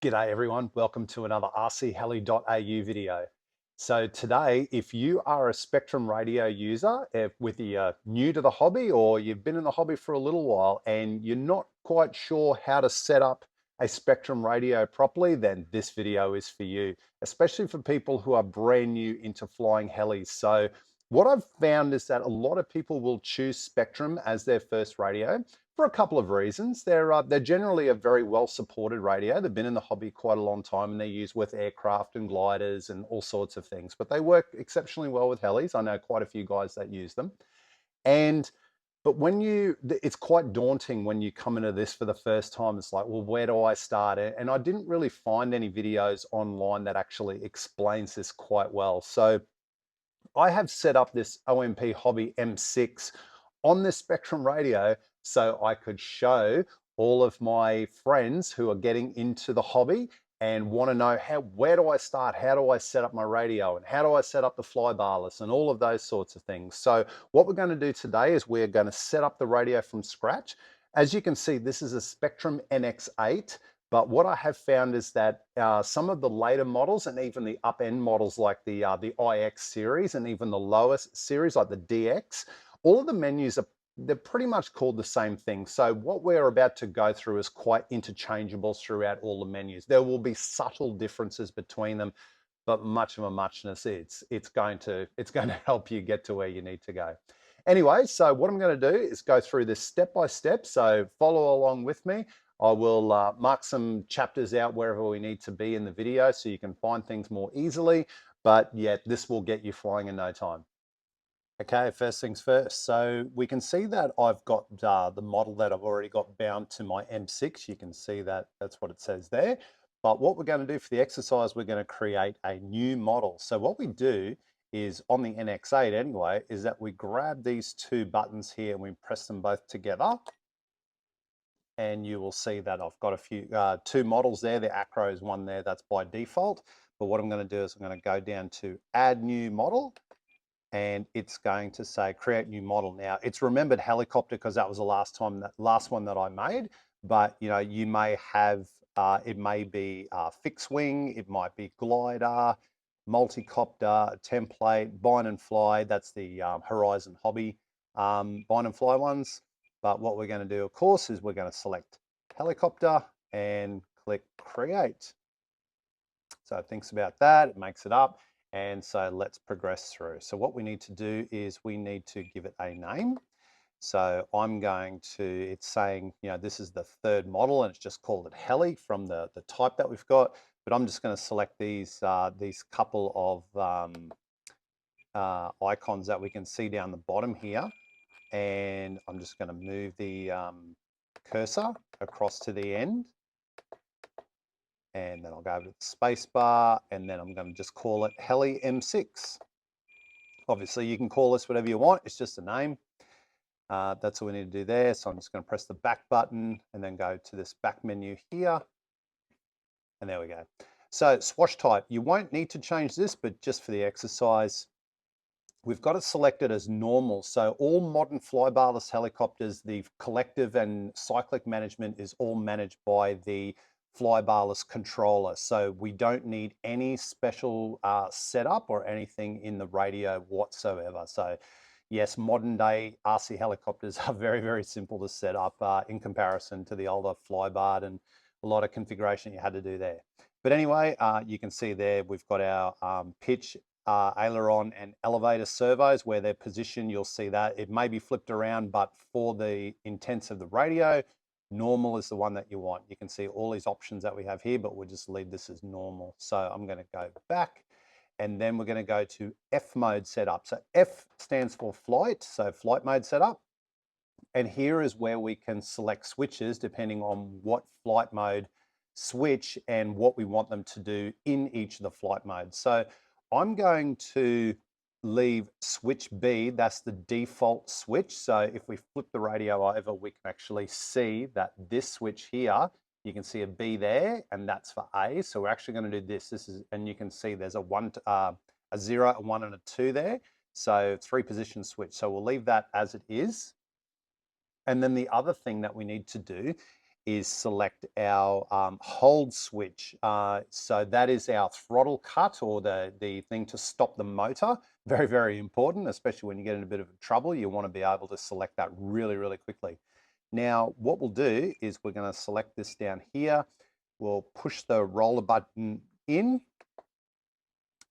G'day everyone, welcome to another rcheli.au video. So today, if you are a Spektrum radio user, whether you're new to the hobby or you've been in the hobby for a little while and you're not quite sure how to set up a Spektrum radio properly, then this video is for you, especially for people who are brand new into flying helis. So what I've found is that a lot of people will choose Spektrum as their first radio for a couple of reasons. They're generally a very well supported radio. They've been in the hobby quite a long time and they're used with aircraft and gliders and all sorts of things, but they work exceptionally well with helis. I know quite a few guys that use them. But it's quite daunting when you come into this for the first time. It's like, well, where do I start? And I didn't really find any videos online that actually explains this quite well. So I have set up this OMP Hobby M6 on this Spektrum radio so I could show all of my friends who are getting into the hobby and want to know where do I start? How do I set up my radio? And how do I set up the flybarless and all of those sorts of things? So what we're going to do today is we're going to set up the radio from scratch. As you can see, this is a Spektrum NX8. But what I have found is that some of the later models and even the up-end models like the IX series and even the lowest series like the DX, all of the menus they're pretty much called the same thing. So what we're about to go through is quite interchangeable throughout all the menus. There will be subtle differences between them, but much of a muchness. It's going to help you get to where you need to go. Anyway, so what I'm going to do is go through this step by step. So follow along with me. I will mark some chapters out wherever we need to be in the video so you can find things more easily. But yet this will get you flying in no time. Okay, first things first. So we can see that I've got the model that I've already got bound to my M6. You can see that that's what it says there. But what we're going to do for the exercise, we're going to create a new model. So what we do is on the NX8 anyway, is that we grab these two buttons here and we press them both together. And you will see that I've got two models there. The Acro is one there, that's by default. But what I'm going to do is I'm going to go down to add new model. And it's going to say create new model. Now it's remembered helicopter because that was the last one that I made, but you may have it may be fixed wing, it might be glider, multi-copter, template, bind and fly. That's the Horizon Hobby bind and fly ones. But what we're going to do, of course, is we're going to select helicopter and click create. So it thinks about that, it makes it up. And so let's progress through. So what we need to do is we need to give it a name. So I'm going to, it's saying, this is the third model and it's just called it Heli from the type that we've got. But I'm just going to select these couple of icons that we can see down the bottom here. And I'm just going to move the cursor across to the end. And then I'll go over to the space bar and then I'm going to just call it Heli M6. Obviously you can call this whatever you want, it's just a name. That's all we need to do there. So I'm just going to press the back button and then go to this back menu here. And there we go. So swash type, you won't need to change this, but just for the exercise, we've got it selected as normal. So all modern flybarless helicopters, the collective and cyclic management is all managed by the flybarless controller. So we don't need any special setup or anything in the radio whatsoever. So yes, modern day RC helicopters are very, very simple to set up in comparison to the older flybar and a lot of configuration you had to do there. But anyway, you can see there we've got our pitch, aileron and elevator servos where they're positioned. You'll see that it may be flipped around, but for the intents of the radio, normal is the one that you want. You can see all these options that we have here, but we'll just leave this as normal. So I'm going to go back and then we're going to go to F mode setup. So F stands for flight, so flight mode setup. And here is where we can select switches depending on what flight mode switch and what we want them to do in each of the flight modes. So I'm going to leave switch B, that's the default switch. So if we flip the radio over, we can actually see that this switch here, you can see a B there, and that's for A. So we're actually going to do this. And you can see there's a 0, a 1, and a 2 there. So 3 position switch. So we'll leave that as it is. And then the other thing that we need to do is select our hold switch. So that is our throttle cut, or the thing to stop the motor. Very, very important, especially when you get in a bit of trouble. You want to be able to select that really, really quickly. Now, what we'll do is we're going to select this down here. We'll push the roller button in,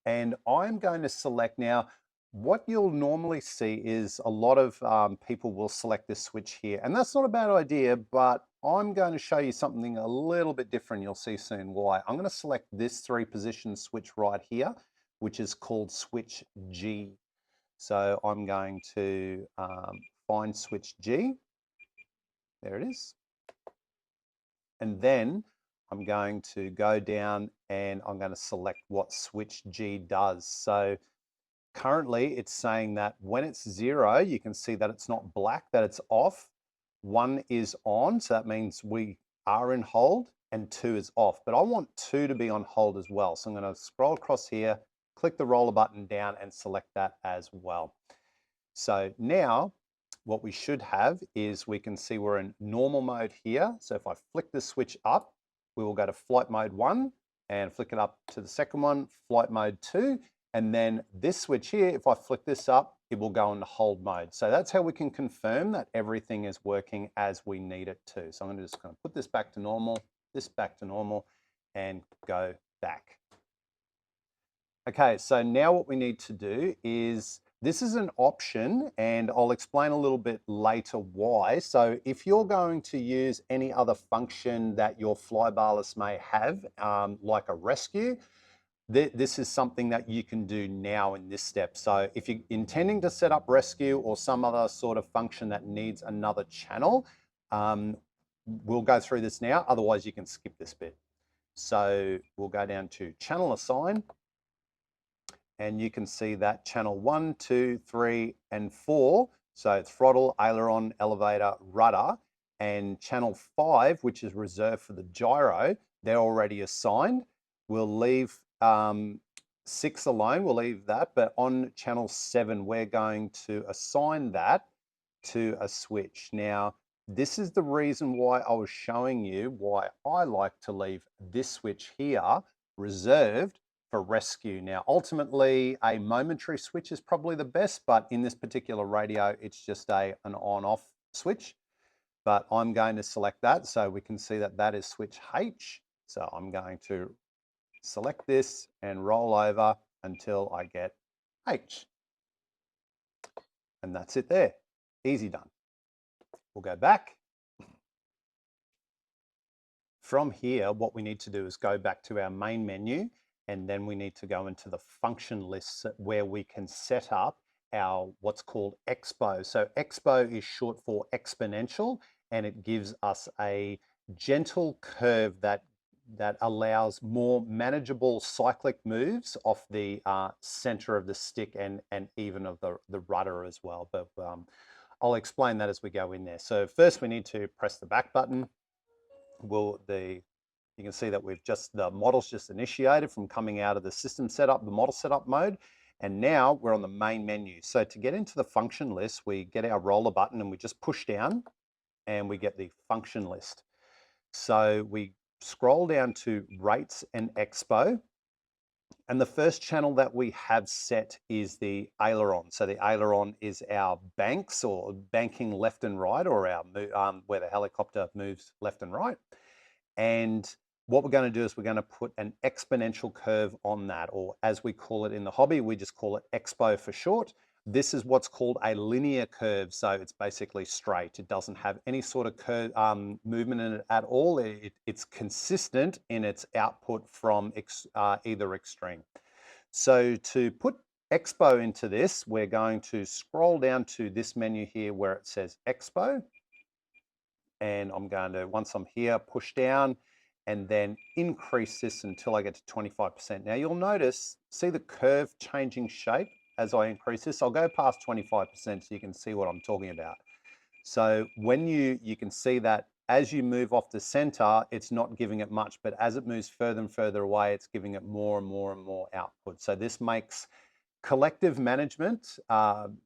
and I'm going to select now. What you'll normally see is a lot of people will select this switch here, and that's not a bad idea, but I'm going to show you something a little bit different. You'll see soon why. I'm going to select this 3-position switch right here, which is called switch G. So I'm going to find switch G. There it is. And then I'm going to go down and I'm going to select what switch G does. So currently it's saying that when it's 0, you can see that it's not black, that it's off. 1 is on, so that means we are in hold, and 2 is off. But I want 2 to be on hold as well. So I'm going to scroll across here, click the roller button down and select that as well. So now what we should have is we can see we're in normal mode here. So if I flick the switch up, we will go to flight mode 1 and flick it up to the second one, flight mode 2. And then this switch here, if I flick this up, it will go into hold mode. So that's how we can confirm that everything is working as we need it to. So I'm just going to put this back to normal, this back to normal, and go back. Okay, so now what we need to do is, this is an option, and I'll explain a little bit later why. So if you're going to use any other function that your flybarless may have, like a rescue, this is something that you can do now in this step. So if you're intending to set up rescue or some other sort of function that needs another channel, we'll go through this now. Otherwise, you can skip this bit. So we'll go down to channel assign, and you can see that channel 1, 2, 3, and 4. So throttle, aileron, elevator, rudder, and channel 5, which is reserved for the gyro, they're already assigned. We'll leave 6 alone, we'll leave that, but on channel 7, we're going to assign that to a switch. Now, this is the reason why I was showing you why I like to leave this switch here reserved for rescue. Now, ultimately, a momentary switch is probably the best, but in this particular radio, it's just an on-off switch. But I'm going to select that, so we can see that that is switch H. So I'm going to select this and roll over until I get H. And that's it there. Easy done. We'll go back. From here, what we need to do is go back to our main menu, and then we need to go into the function list where we can set up our what's called Expo. So Expo is short for exponential, and it gives us a gentle curve that allows more manageable cyclic moves off the center of the stick and even of the rudder as well. But I'll explain that as we go in there. So first we need to press the back button. You can see that the model's just initiated from coming out of the system setup, the model setup mode, and now we're on the main menu. So to get into the function list, we get our roller button and we just push down and we get the function list. So we scroll down to rates and Expo, and the first channel that we have set is the aileron. So the aileron is our banks, or banking left and right, or our where the helicopter moves left and right. And what we're going to do is we're going to put an exponential curve on that, or as we call it in the hobby, we just call it Expo for short. This is what's called a linear curve. So it's basically straight. It doesn't have any sort of curve, movement in it at all. It's consistent in its output from either extreme. So to put Expo into this, we're going to scroll down to this menu here where it says Expo. And I'm going to, once I'm here, push down and then increase this until I get to 25%. Now you'll notice, see the curve changing shape as I increase this. I'll go past 25% so you can see what I'm talking about. So when you can see that as you move off the center, it's not giving it much, but as it moves further and further away, it's giving it more and more and more output. So this makes collective management and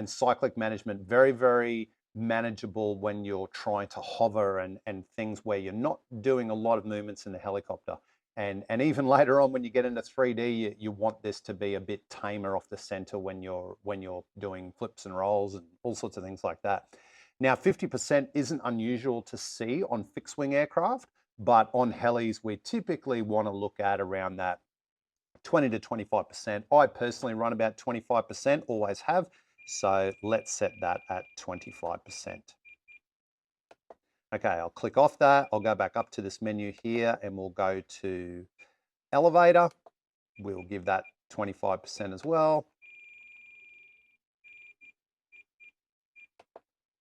cyclic management very, very manageable when you're trying to hover and things where you're not doing a lot of movements in the helicopter. And even later on when you get into 3D, you want this to be a bit tamer off the center when you're doing flips and rolls and all sorts of things like that. Now, 50% isn't unusual to see on fixed wing aircraft, but on helis, we typically want to look at around that 20 to 25%. I personally run about 25%, always have. So let's set that at 25%. Okay, I'll click off that. I'll go back up to this menu here and we'll go to elevator. We'll give that 25% as well.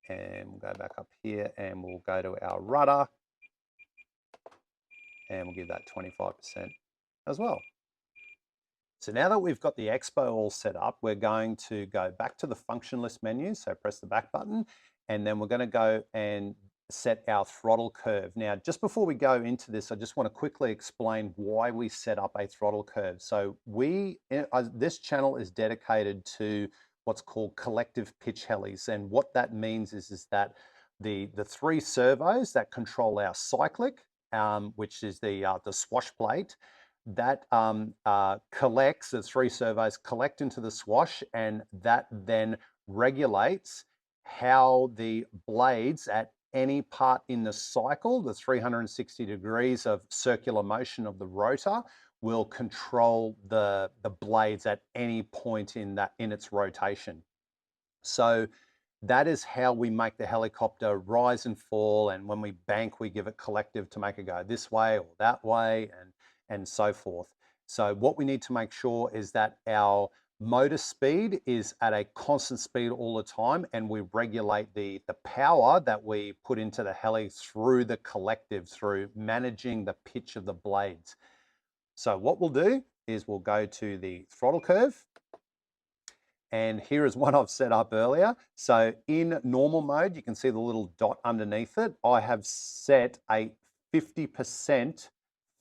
And we'll go back up here and we'll go to our rudder and we'll give that 25% as well. So now that we've got the Expo all set up, we're going to go back to the function list menu. So press the back button, and then we're going to go and set our throttle curve. Now, just before we go into this, I just want to quickly explain why we set up a throttle curve. So this channel is dedicated to what's called collective pitch helis. And what that means is that the three servos that control our cyclic, which is the swash plate, that collects, the three servos collect into the swash, and that then regulates how the blades at any part in the cycle, the 360 degrees of circular motion of the rotor, will control the blades at any point in its rotation. So that is how we make the helicopter rise and fall, and when we bank, we give it collective to make it go this way or that way, and so forth. So what we need to make sure is that our motor speed is at a constant speed all the time, and we regulate the power that we put into the heli through the collective, through managing the pitch of the blades. So what we'll do is we'll go to the throttle curve, and here is one I've set up earlier. So in normal mode, you can see the little dot underneath it. I have set a 50%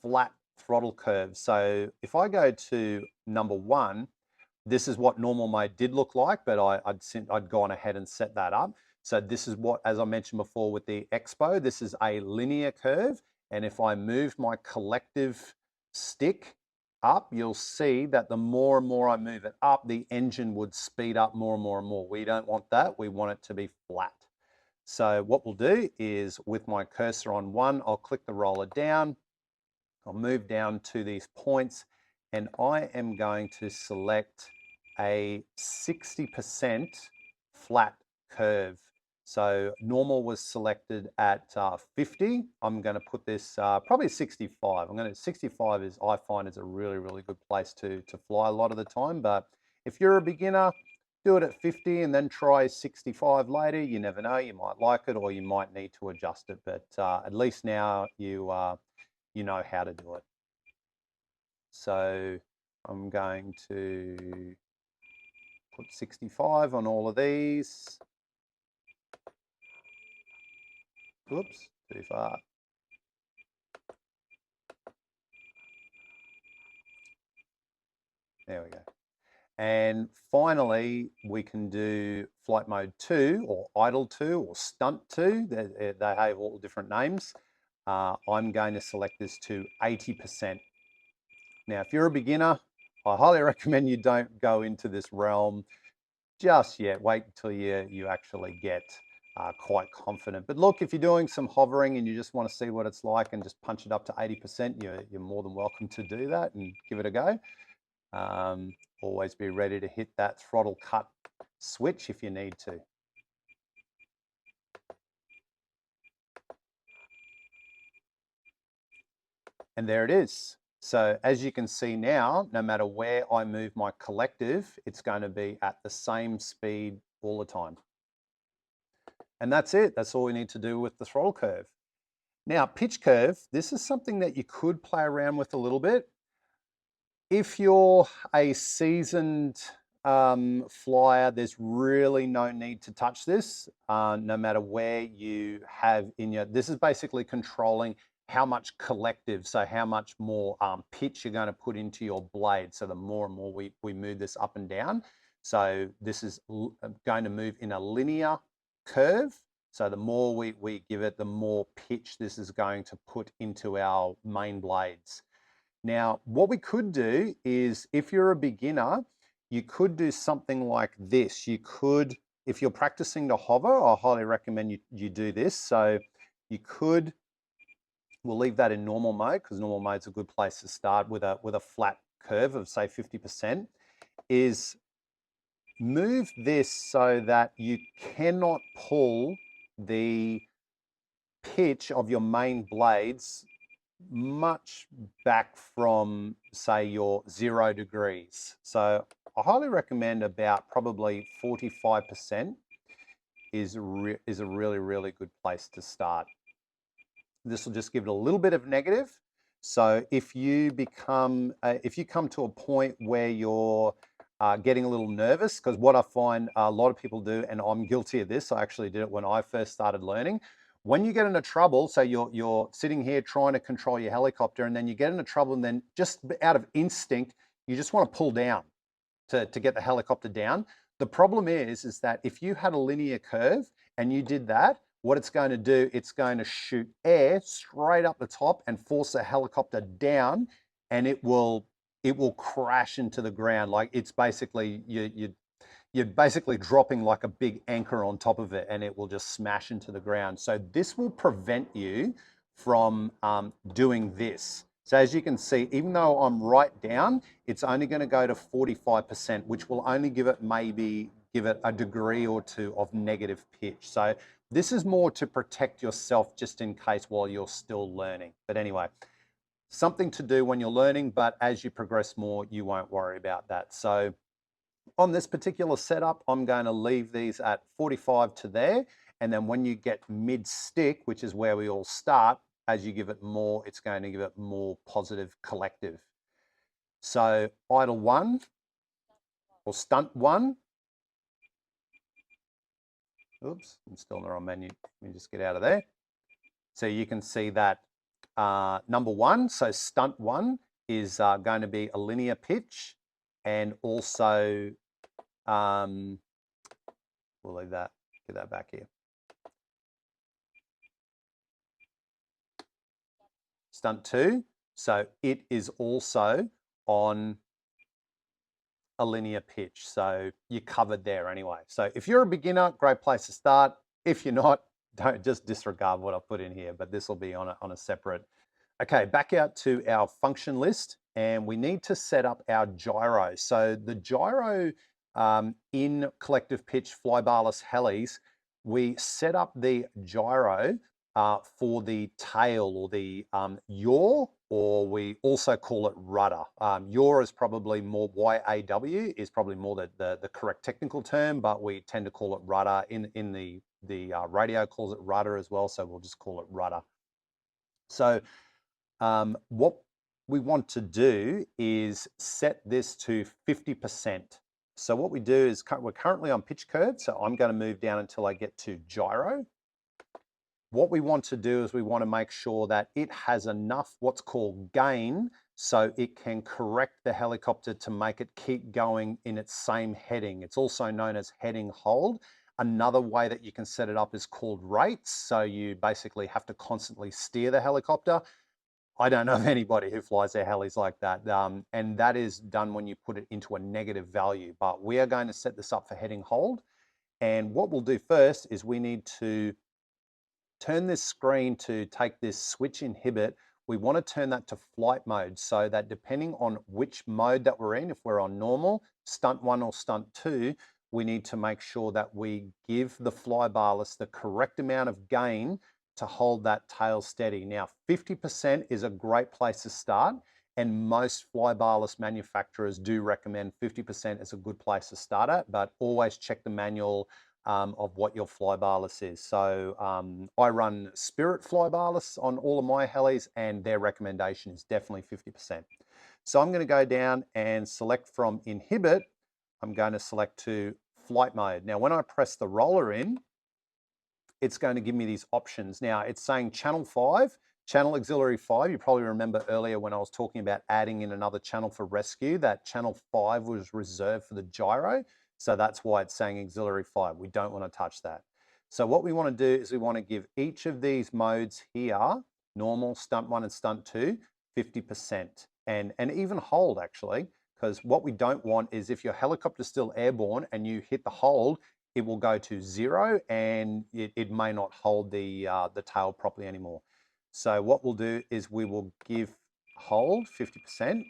flat throttle curve. So if I go to number 1, this is what normal mode did look like, but I'd gone ahead and set that up. So this is what, as I mentioned before with the Expo, this is a linear curve. And if I move my collective stick up, you'll see that the more and more I move it up, the engine would speed up more and more and more. We don't want that. We want it to be flat. So what we'll do is, with my cursor on 1, I'll click the roller down. I'll move down to these points, and I am going to select a 60% flat curve. So normal was selected at 50. I'm going to put this probably 65. 65 is, I find, is a really, really good place to fly a lot of the time. But if you're a beginner, do it at 50 and then try 65 later. You never know, you might like it or you might need to adjust it. But at least now you know how to do it. So I'm going to put 65 on all of these. Oops, too far. There we go. And finally, we can do flight mode 2 or idle 2 or stunt 2. They have all different names. I'm going to select this to 80%. Now, if you're a beginner, I highly recommend you don't go into this realm just yet. Wait until you actually get quite confident. But look, if you're doing some hovering and you just want to see what it's like and just punch it up to 80%, you're more than welcome to do that and give it a go. Always be ready to hit that throttle cut switch if you need to. And there it is. So as you can see now, no matter where I move my collective, it's going to be at the same speed all the time. And that's it. That's all we need to do with the throttle curve. Now, pitch curve, this is something that you could play around with a little bit. If you're a seasoned flyer, there's really no need to touch this, no matter where you have in your, this is basically controlling how much collective, so how much more pitch you're going to put into your blade. So the more and more we move this up and down. So this is going to move in a linear curve. So the more we give it, the more pitch this is going to put into our main blades. Now, what we could do is, if you're a beginner, you could do something like this. You could, if you're practicing to hover, I highly recommend you do this. So you could, we'll leave that in normal mode because normal mode is a good place to start with a flat curve of say 50%, is move this so that you cannot pull the pitch of your main blades much back from say your 0 degrees. So I highly recommend about probably 45% is a really good place to start. This will just give it a little bit of negative. So if you come to a point where you're getting a little nervous, because what I find a lot of people do, and I'm guilty of this, I actually did it when I first started learning. When you get into trouble, so you're sitting here trying to control your helicopter, and then you get into trouble, and then just out of instinct, you just want to pull down to get the helicopter down. The problem is that if you had a linear curve and you did that, what it's going to do, it's going to shoot air straight up the top and force the helicopter down, and it will crash into the ground. Like, it's basically you're basically dropping like a big anchor on top of it, and it will just smash into the ground. So this will prevent you from doing this. So as you can see, even though I'm right down, it's only going to go to 45%, which will only give it a degree or two of negative pitch. So this is more to protect yourself just in case while you're still learning. But anyway, something to do when you're learning, but as you progress more, you won't worry about that. So on this particular setup, I'm going to leave these at 45 to there. And then when you get mid-stick, which is where we all start, as you give it more, it's going to give it more positive collective. So idle 1 or stunt 1. Oops, I'm still in the wrong menu. Let me just get out of there. So you can see that number 1, so stunt 1 is going to be a linear pitch, and also we'll leave that, get that back here. Stunt 2, so it is also on a linear pitch, so you're covered there anyway. So if you're a beginner, great place to start. If you're not, don't just disregard what I put in here, but this will be on a separate. Okay, back out to our function list, and we need to set up our gyro. So the gyro in collective pitch flybarless helis, we set up the gyro for the tail, or the yaw, or we also call it rudder. Yaw is probably more, YAW is probably more the correct technical term, but we tend to call it rudder. In the radio calls it rudder as well, so we'll just call it rudder. So what we want to do is set this to 50%. So what we do is, we're currently on pitch curve, so I'm going to move down until I get to gyro. What we want to do is we want to make sure that it has enough what's called gain, so it can correct the helicopter to make it keep going in its same heading. It's also known as heading hold. Another way that you can set it up is called rates. So you basically have to constantly steer the helicopter. I don't know of anybody who flies their helis like that. And that is done when you put it into a negative value. But we are going to set this up for heading hold. And what we'll do first is we need to turn this screen to take this switch inhibit. We want to turn that to flight mode, so that depending on which mode that we're in, if we're on normal, stunt 1 or stunt 2, we need to make sure that we give the flybarless the correct amount of gain to hold that tail steady. Now, 50% is a great place to start, and most flybarless manufacturers do recommend 50% is a good place to start at, but always check the manual of what your flybarless is. So I run Spirit flybarless on all of my helis, and their recommendation is definitely 50%. So I'm going to go down and select from inhibit. I'm going to select to flight mode. Now, when I press the roller in, it's going to give me these options. Now, it's saying channel 5, channel auxiliary 5. You probably remember earlier when I was talking about adding in another channel for rescue, that channel 5 was reserved for the gyro. So that's why it's saying auxiliary 5. We don't want to touch that. So what we want to do is we want to give each of these modes here, normal, stunt 1 and stunt 2, 50%, and even hold actually, because what we don't want is if your helicopter's still airborne and you hit the hold, it will go to 0 and it may not hold the tail properly anymore. So what we'll do is we will give hold 50%.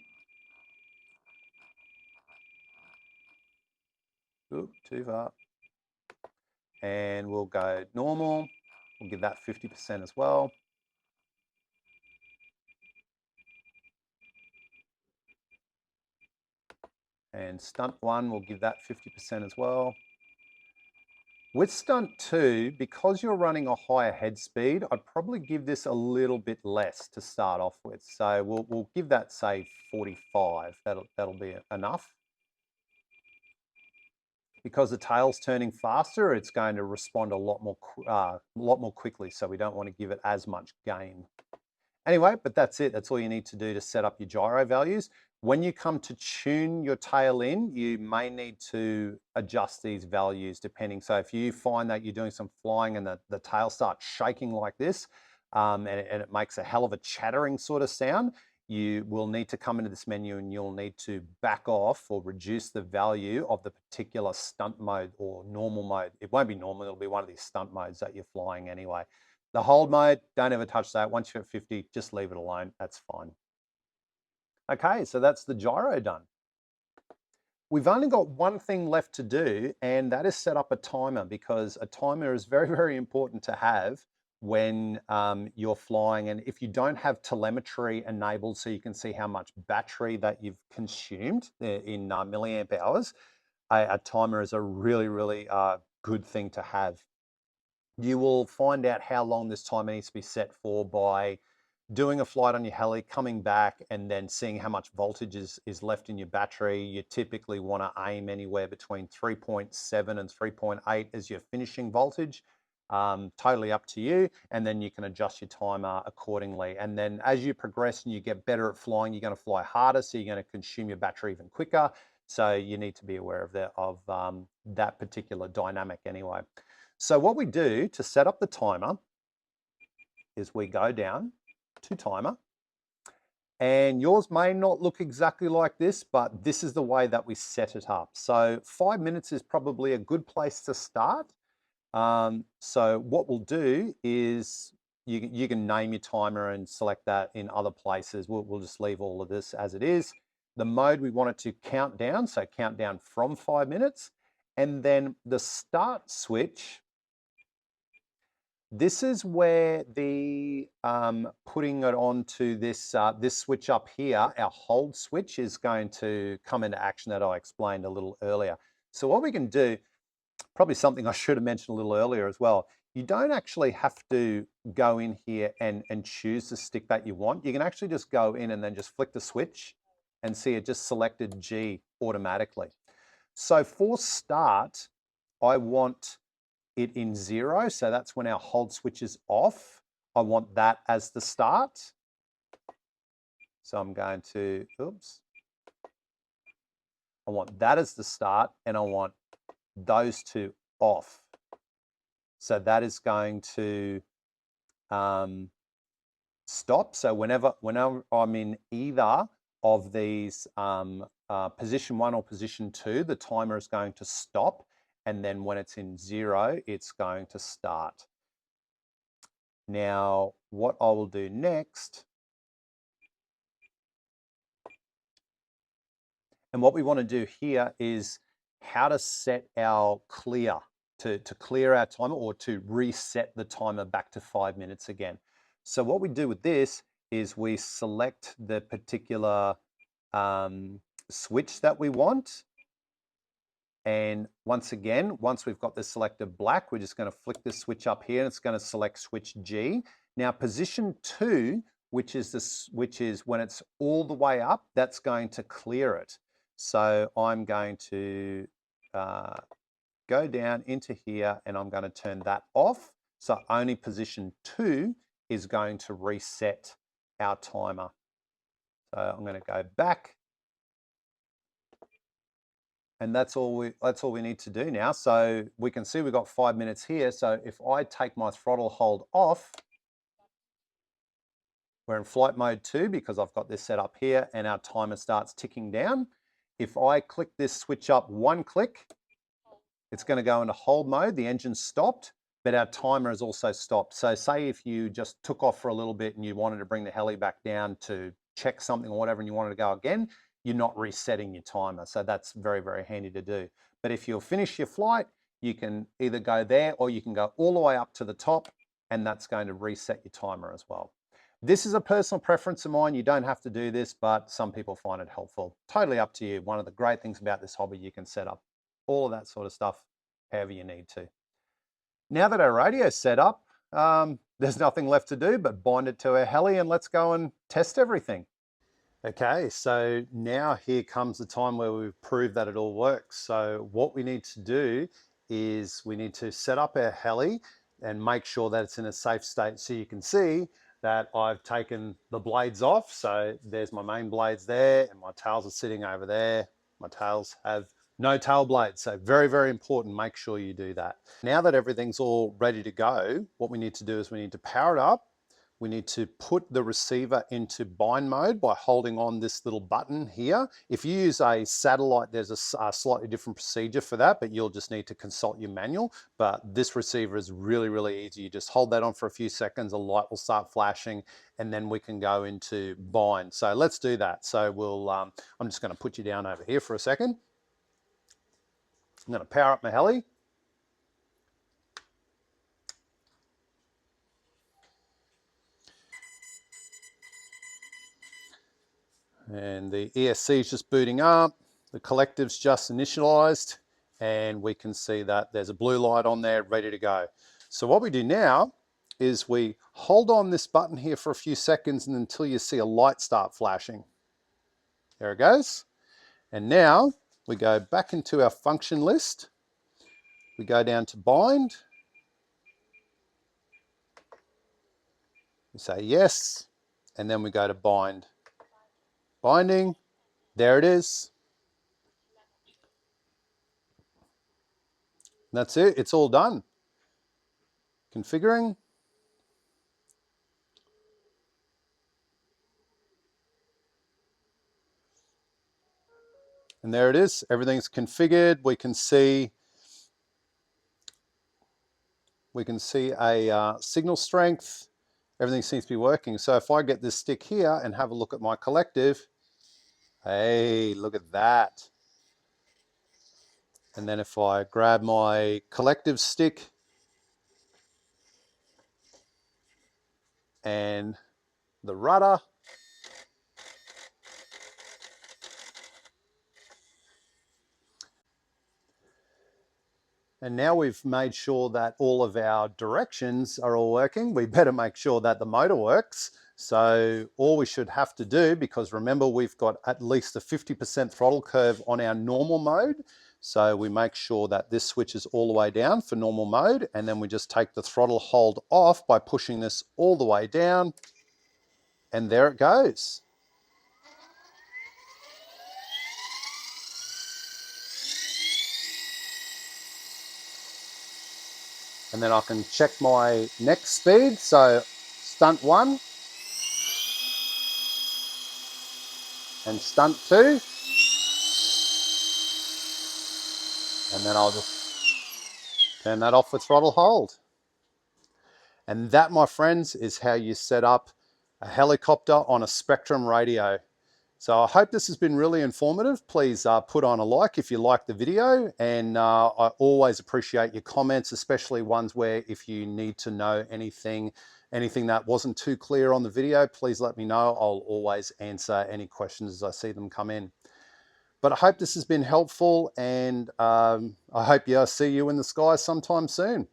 Oop, too far. And we'll go normal. We'll give that 50% as well. And stunt 1, we'll give that 50% as well. With stunt 2, because you're running a higher head speed, I'd probably give this a little bit less to start off with. So we'll give that, say, 45. That'll be enough. Because the tail's turning faster, it's going to respond a lot more quickly. So we don't want to give it as much gain. Anyway, but that's it. That's all you need to do to set up your gyro values. When you come to tune your tail in, you may need to adjust these values depending. So if you find that you're doing some flying and the tail starts shaking like this, and it makes a hell of a chattering sort of sound, you will need to come into this menu and you'll need to back off or reduce the value of the particular stunt mode or normal mode. It won't be normal, it'll be one of these stunt modes that you're flying anyway. The hold mode, don't ever touch that. Once you're at 50, just leave it alone. That's fine. Okay, so that's the gyro done. We've only got one thing left to do, and that is set up a timer, because a timer is very, very important to have when you're flying. And if you don't have telemetry enabled so you can see how much battery that you've consumed in milliamp hours, a timer is a really, really good thing to have. You will find out how long this timer needs to be set for by doing a flight on your heli, coming back, and then seeing how much voltage is left in your battery. You typically want to aim anywhere between 3.7 and 3.8 as your finishing voltage. Totally up to you. And then you can adjust your timer accordingly. And then as you progress and you get better at flying, you're going to fly harder, so you're going to consume your battery even quicker. So you need to be aware of that particular dynamic anyway. So what we do to set up the timer is we go down to timer, and yours may not look exactly like this, but this is the way that we set it up. So 5 minutes is probably a good place to start. So what we'll do is you can name your timer and select that in other places. We'll just leave all of this as it is. The mode, we want it to count down, so count down from 5 minutes. And then the start switch, this is where the putting it onto this this switch up here, our hold switch, is going to come into action that I explained a little earlier. So what we can do, probably something I should have mentioned a little earlier as well, you don't actually have to go in here and choose the stick that you want. You can actually just go in and then just flick the switch and see it just selected G automatically. So for start, I want it in 0, so that's when our hold switch is off. I want that as the start. So I'm going to, oops. I want that as the start, and I want those two off. So that is going to stop. So whenever I'm in either of these position 1 or position 2, the timer is going to stop. And then when it's in 0, it's going to start. Now, what I will do next, and what we want to do here is how to set our clear, to clear our timer or to reset the timer back to 5 minutes again. So what we do with this is we select the particular switch that we want. And once again, once we've got this selected black, we're just going to flick this switch up here and it's going to select switch G. Now position 2, which is when it's all the way up, that's going to clear it. So I'm going to go down into here and I'm going to turn that off. So only position 2 is going to reset our timer. So I'm going to go back And that's all we need to do now. So we can see we've got 5 minutes here. So if I take my throttle hold off, we're in flight mode 2 because I've got this set up here and our timer starts ticking down. If I click this switch up 1 click, it's going to go into hold mode. The engine's stopped, but our timer has also stopped. So say if you just took off for a little bit and you wanted to bring the heli back down to check something or whatever and you wanted to go again, you're not resetting your timer. So that's very, very handy to do. But if you'll finish your flight, you can either go there or you can go all the way up to the top and that's going to reset your timer as well. This is a personal preference of mine. You don't have to do this, but some people find it helpful. Totally up to you. One of the great things about this hobby, you can set up all of that sort of stuff however you need to. Now that our radio's set up, there's nothing left to do but bind it to our heli and let's go and test everything. Okay, so now here comes the time where we've proved that it all works. So what we need to do is we need to set up our heli and make sure that it's in a safe state. So you can see that I've taken the blades off. So there's my main blades there and my tails are sitting over there. My tails have no tail blades. So very, very important. Make sure you do that. Now that everything's all ready to go, what we need to do is we need to power it up. We need to put the receiver into bind mode by holding on this little button here. If you use a satellite, there's a slightly different procedure for that, but you'll just need to consult your manual. But this receiver is really, really easy. You just hold that on for a few seconds, a light will start flashing, and then we can go into bind. So let's do that. So I'm just gonna put you down over here for a second. I'm gonna power up my heli. And the ESC is just booting up. The collective's just initialized and we can see that there's a blue light on there ready to go. So what we do now is we hold on this button here for a few seconds and until you see a light start flashing. There it goes. And now we go back into our function list. We go down to bind. We say yes, and then we go to bind. Binding, there it is. That's it, it's all done. Configuring. And there it is, everything's configured. We can see a signal strength. Everything seems to be working. So if I get this stick here and have a look at my collective, hey, look at that. And then if I grab my collective stick and the rudder, and now we've made sure that all of our directions are all working, we better make sure that the motor works. So all we should have to do, because remember we've got at least a 50% throttle curve on our normal mode. So we make sure that this switches all the way down for normal mode, and then we just take the throttle hold off by pushing this all the way down, and there it goes. And then I can check my next speed. So stunt 1 and stunt 2. And then I'll just turn that off with throttle hold. And that, my friends, is how you set up a helicopter on a Spektrum radio. So I hope this has been really informative. Please put on a like if you like the video, and I always appreciate your comments, especially ones where if you need to know anything that wasn't too clear on the video, please let me know. I'll always answer any questions as I see them come in. But I hope this has been helpful, and I hope see you in the sky sometime soon.